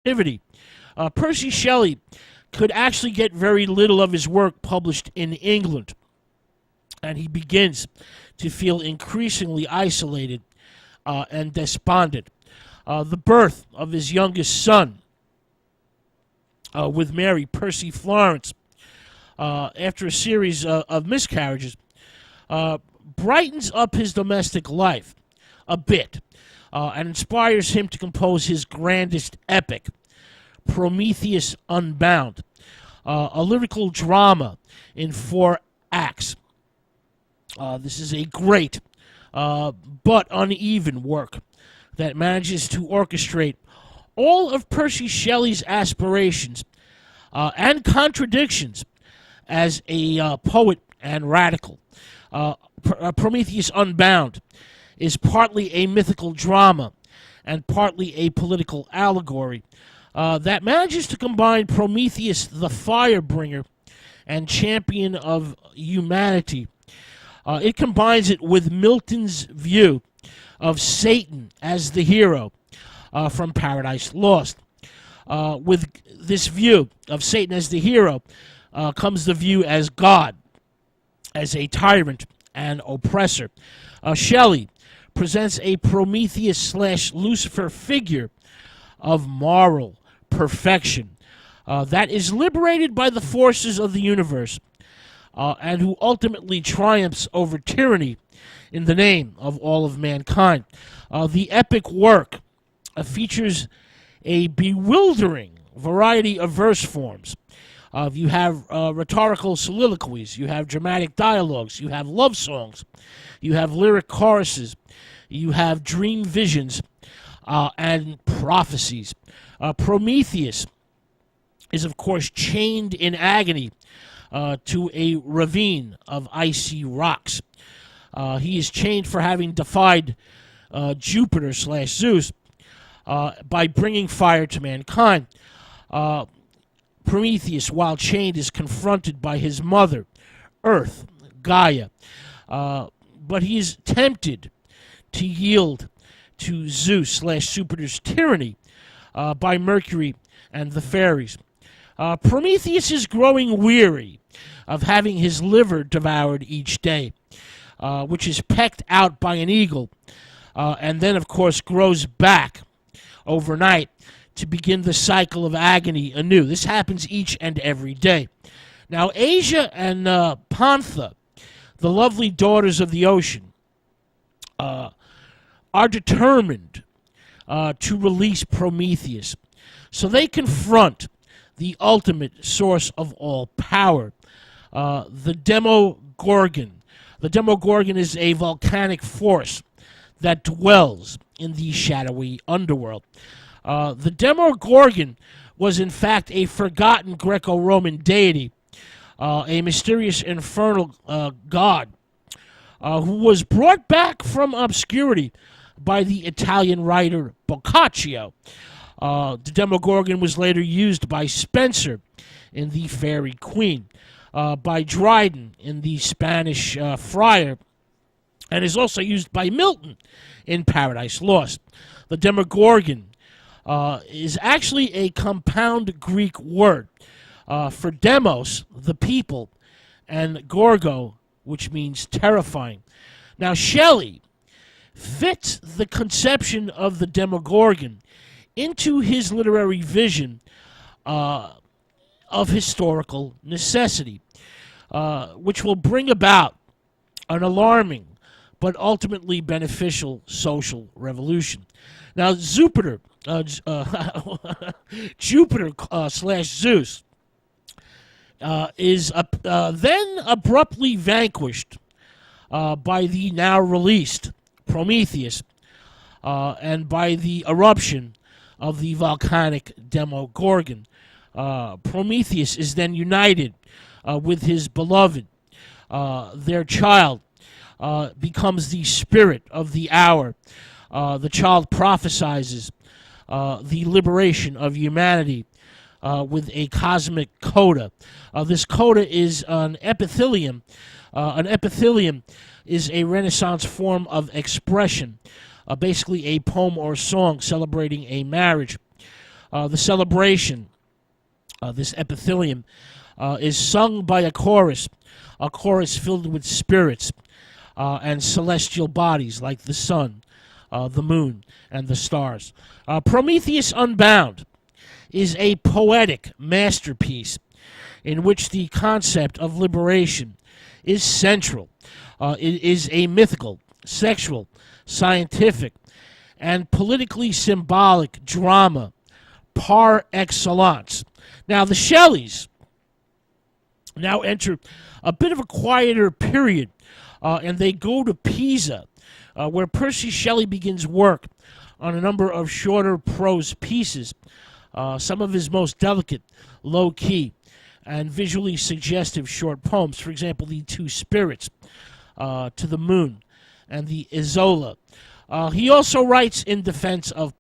activity. Percy Shelley could actually get very little of his work published in England, and he begins to feel increasingly isolated and despondent. The birth of his youngest son with Mary, Percy Florence, after a series of miscarriages, brightens up his domestic life a bit and inspires him to compose his grandest epic, Prometheus Unbound, a lyrical drama in 4 acts. This is a great but uneven work that manages to orchestrate all of Percy Shelley's aspirations and contradictions as a poet and radical. Prometheus Unbound is partly a mythical drama and partly a political allegory that manages to combine Prometheus, the firebringer and champion of humanity. It combines it with Milton's view of Satan as the hero from Paradise Lost. With this view of Satan as the hero comes the view as God, as a tyrant and oppressor. Shelley presents a Prometheus/Lucifer figure of moral perfection that is liberated by the forces of the universe and who ultimately triumphs over tyranny in the name of all of mankind. The epic work features a bewildering variety of verse forms. You have rhetorical soliloquies, you have dramatic dialogues, you have love songs, you have lyric choruses, you have dream visions and prophecies. Prometheus is, of course, chained in agony to a ravine of icy rocks. He is chained for having defied Jupiter/Zeus by bringing fire to mankind. Prometheus, while chained, is confronted by his mother, Earth, Gaia, but he is tempted to yield to Zeus/Jupiter's tyranny by Mercury and the fairies. Prometheus is growing weary of having his liver devoured each day, which is pecked out by an eagle, and then, of course, grows back overnight to begin the cycle of agony anew. This happens each and every day. Now, Asia and Pantha, the lovely daughters of the ocean, are determined to release Prometheus. So they confront the ultimate source of all power, the Demogorgon. The Demogorgon is a volcanic force that dwells in the shadowy underworld. The Demogorgon was in fact a forgotten Greco-Roman deity, a mysterious infernal god who was brought back from obscurity by the Italian writer Boccaccio. The Demogorgon was later used by Spenser in The Faerie Queene, by Dryden in The Spanish Friar, and is also used by Milton in Paradise Lost. The Demogorgon is actually a compound Greek word for demos, the people, and gorgo, which means terrifying. Now, Shelley fits the conception of the Demogorgon into his literary vision of historical necessity, which will bring about an alarming but ultimately beneficial social revolution. Now, Jupiter/Zeus is then abruptly vanquished by the now released Prometheus and by the eruption of the volcanic Demogorgon. Prometheus is then united with his beloved. Their child becomes the spirit of the hour. The child prophesizes the liberation of humanity with a cosmic coda. This coda is an epithelium. An epithelium is a Renaissance form of expression, basically a poem or song celebrating a marriage. The celebration, this epithelium, is sung by a chorus filled with spirits and celestial bodies like the sun, the moon, and the stars. Prometheus Unbound is a poetic masterpiece in which the concept of liberation is central. It is a mythical, sexual, scientific, and politically symbolic drama par excellence. Now, the Shelleys now enter a bit of a quieter period, and they go to Pisa, where Percy Shelley begins work on a number of shorter prose pieces, some of his most delicate, low-key, and visually suggestive short poems. For example, the Two Spirits, To the Moon, and the Isola. He also writes in defense of